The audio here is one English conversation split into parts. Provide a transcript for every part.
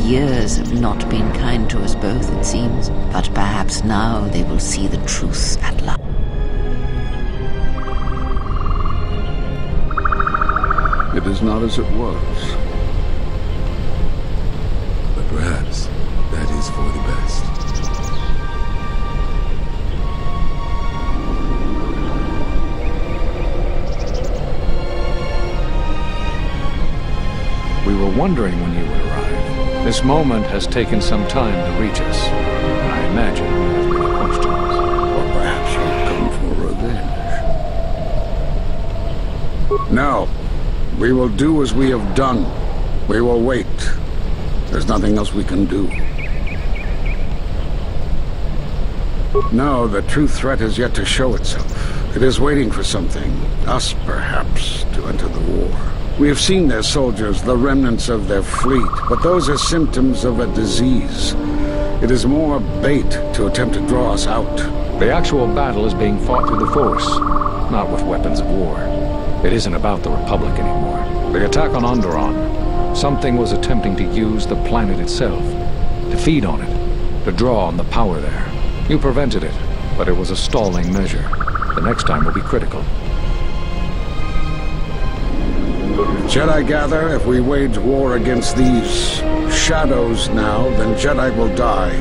Years have not been kind to us both, it seems, but perhaps now they will see the truth at last. It is not as it was. But perhaps that is for the best. We were wondering when you would arrive. This moment has taken some time to reach us, and I imagine you have many questions. Or perhaps you've come for revenge. No. We will do as we have done. We will wait. There's nothing else we can do. No, the true threat has yet to show itself. It is waiting for something, us perhaps, to enter the war. We have seen their soldiers, the remnants of their fleet, but those are symptoms of a disease. It is more bait to attempt to draw us out. The actual battle is being fought through the Force, not with weapons of war. It isn't about the Republic anymore. The attack on Onderon, something was attempting to use the planet itself, to feed on it, to draw on the power there. You prevented it, but it was a stalling measure. The next time will be critical. Jedi gather, if we wage war against these shadows now, then Jedi will die.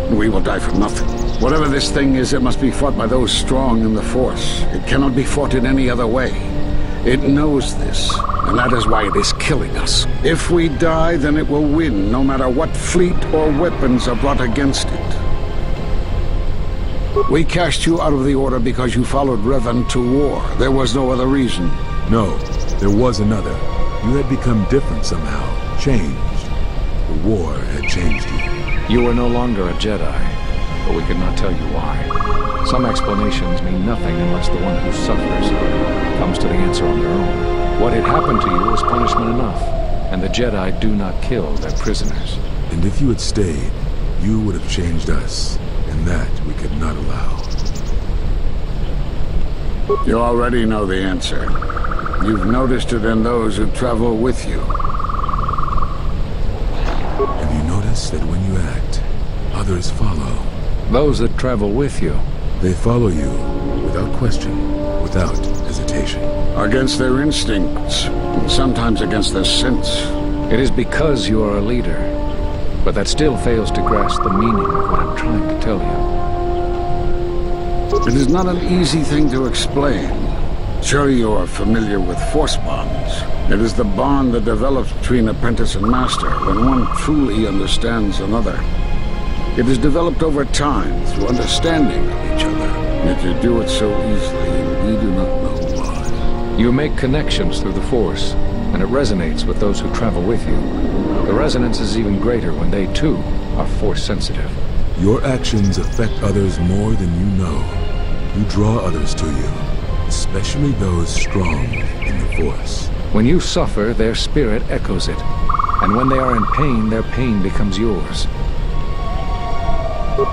And we will die for nothing. Whatever this thing is, it must be fought by those strong in the Force. It cannot be fought in any other way. It knows this, and that is why it is killing us. If we die, then it will win, no matter what fleet or weapons are brought against it. We cast you out of the Order because you followed Revan to war. There was no other reason. No, there was another. You had become different somehow, changed. The war had changed you. You were no longer a Jedi, but we could not tell you why. Some explanations mean nothing unless the one who suffers comes to the answer on their own. What had happened to you was punishment enough, and the Jedi do not kill their prisoners. And if you had stayed, you would have changed us, and that we could not allow. You already know the answer. You've noticed it in those who travel with you. Have you noticed that when you act, others follow? Those that travel with you. They follow you, without question, without hesitation. Against their instincts, and sometimes against their sense. It is because you are a leader, but that still fails to grasp the meaning of what I'm trying to tell you. It is not an easy thing to explain. Sure, you are familiar with Force bonds. It is the bond that develops between apprentice and master when one truly understands another. It is developed over time through understanding of each other. Yet you do it so easily, and we do not know why. You make connections through the Force, and it resonates with those who travel with you. The resonance is even greater when they, too, are Force-sensitive. Your actions affect others more than you know. You draw others to you, especially those strong in the Force. When you suffer, their spirit echoes it. And when they are in pain, their pain becomes yours.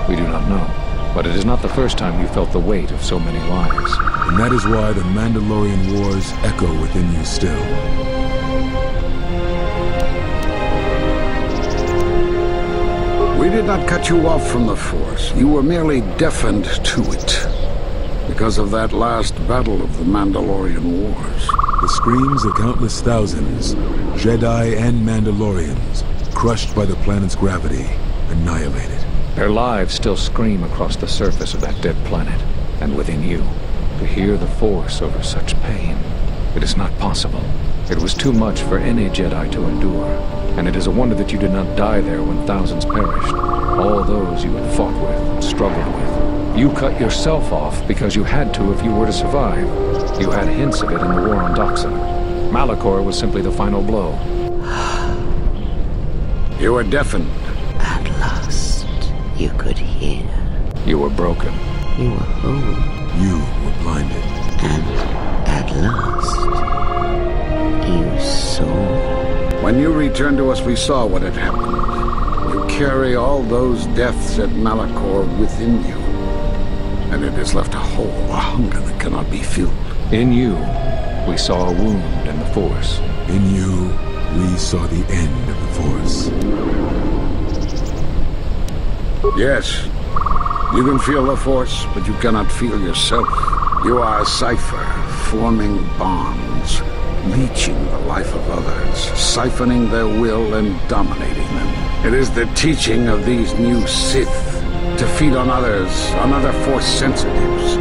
We do not know, but it is not the first time you felt the weight of so many lives. And that is why the Mandalorian Wars echo within you still. We did not cut you off from the Force. You were merely deafened to it. Because of that last battle of the Mandalorian Wars. The screams of countless thousands, Jedi and Mandalorians, crushed by the planet's gravity, annihilated. Their lives still scream across the surface of that dead planet, and within you. To hear the Force over such pain, it is not possible. It was too much for any Jedi to endure, and it is a wonder that you did not die there when thousands perished. All those you had fought with and struggled with. You cut yourself off because you had to if you were to survive. You had hints of it in the war on Doxa. Malachor was simply the final blow. You were deafened. At last, you could hear. You were broken. You were whole. You were blinded. And at last, you saw. When you returned to us, we saw what had happened. You carry all those deaths at Malachor within you. And it has left a hole, a hunger that cannot be filled. In you, we saw a wound in the Force. In you, we saw the end of the Force. Yes, you can feel the Force, but you cannot feel yourself. You are a cipher, forming bonds, leeching the life of others, siphoning their will and dominating them. It is the teaching of these new Sith to feed on others, on other Force sensitives.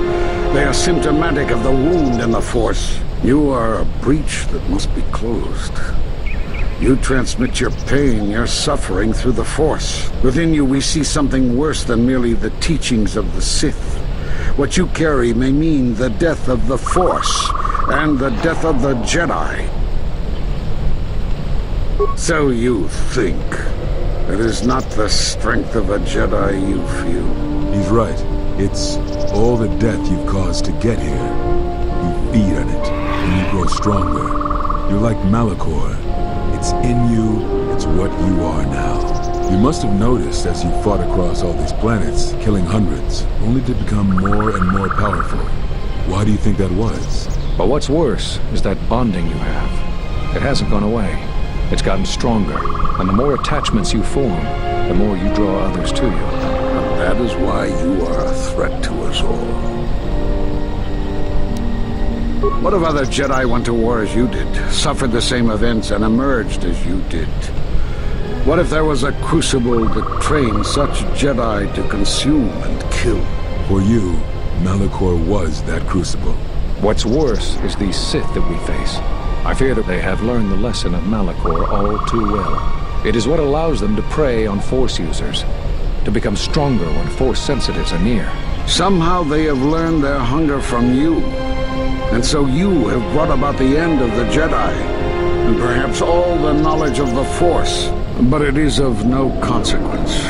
They are symptomatic of the wound in the Force. You are a breach that must be closed. You transmit your pain, your suffering through the Force. Within you we see something worse than merely the teachings of the Sith. What you carry may mean the death of the Force, and the death of the Jedi. So you think. It is not the strength of a Jedi you feel. He's right. It's all the death you've caused to get here. You feed on it, and you grow stronger. You're like Malachor. It's in you, it's what you are now. You must have noticed as you fought across all these planets, killing hundreds, only to become more and more powerful. Why do you think that was? But what's worse is that bonding you have. It hasn't gone away. It's gotten stronger, and the more attachments you form, the more you draw others to you. And that is why you are a threat to us all. What if other Jedi went to war as you did, suffered the same events, and emerged as you did? What if there was a crucible that trained such Jedi to consume and kill? For you, Malachor was that crucible. What's worse is these Sith that we face. I fear that they have learned the lesson of Malachor all too well. It is what allows them to prey on Force users, to become stronger when Force sensitives are near. Somehow they have learned their hunger from you. And so you have brought about the end of the Jedi, and perhaps all the knowledge of the Force. But it is of no consequence.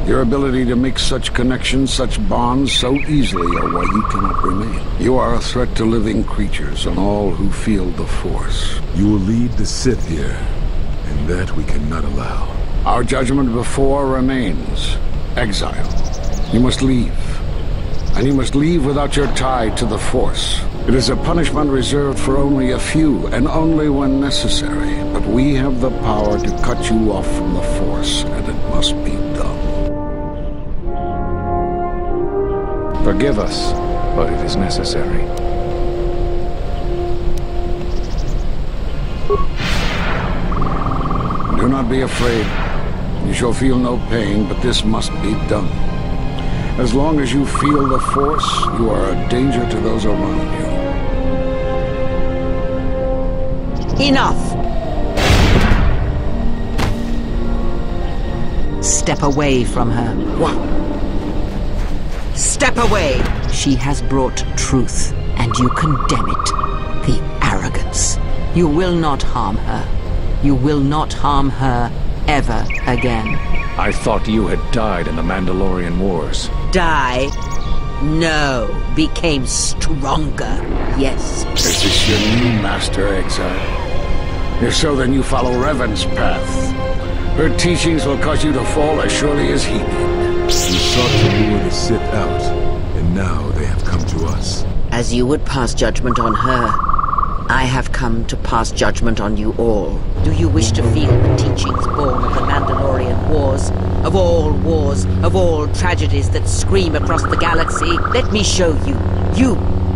Your ability to make such connections, such bonds so easily are why you cannot remain. You are a threat to living creatures and all who feel the Force. You will lead the Sith here, and that we cannot allow. Our judgment before remains. Exile. You must leave. And you must leave without your tie to the Force. It is a punishment reserved for only a few, and only when necessary. But we have the power to cut you off from the Force, and it must be done. Forgive us, but it is necessary. Do not be afraid. You shall feel no pain, but this must be done. As long as you feel the Force, you are a danger to those around you. Enough! Step away from her. What? Step away! She has brought truth, and you condemn it. The arrogance. You will not harm her. You will not harm her ever again. I thought you had died in the Mandalorian Wars. Die? No. Became stronger. Yes. Is this your new master, Exile? If so, then you follow Revan's path. Her teachings will cause you to fall as surely as he did. We sought to lure the Sith out, and now they have come to us. As you would pass judgment on her, I have come to pass judgment on you all. Do you wish to feel the teachings born of the Mandalorian Wars? Of all tragedies that scream across the galaxy? Let me show you. You,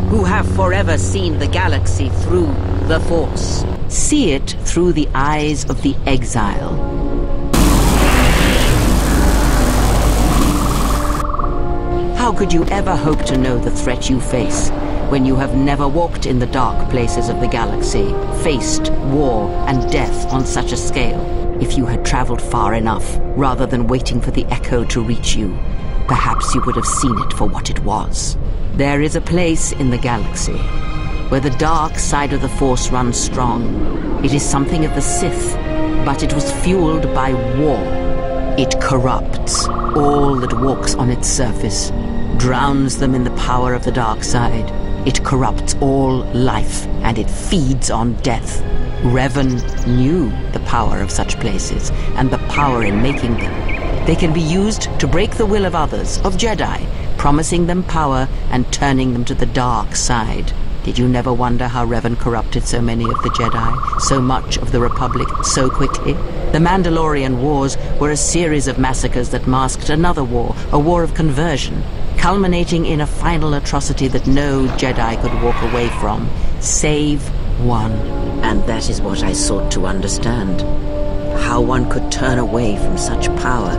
who have forever seen the galaxy through the Force. See it through the eyes of the Exile. How could you ever hope to know the threat you face when you have never walked in the dark places of the galaxy, faced war and death on such a scale? If you had traveled far enough, rather than waiting for the echo to reach you, perhaps you would have seen it for what it was. There is a place in the galaxy where the dark side of the Force runs strong. It is something of the Sith, but it was fueled by war. It corrupts all that walks on its surface, drowns them in the power of the dark side. It corrupts all life, and it feeds on death. Revan knew the power of such places, and the power in making them. They can be used to break the will of others, of Jedi, promising them power and turning them to the dark side. Did you never wonder how Revan corrupted so many of the Jedi, so much of the Republic, so quickly? The Mandalorian Wars were a series of massacres that masked another war, a war of conversion, culminating in a final atrocity that no Jedi could walk away from. Save one. And that is what I sought to understand. How one could turn away from such power,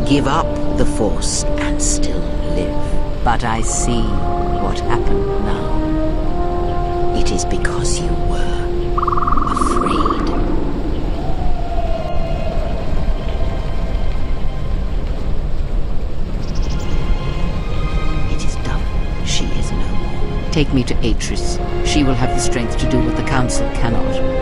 give up the Force, and still live. But I see what happened now. It is because you were afraid. It is done. She is no more. Take me to Atris. She will have the strength to do what the Council cannot.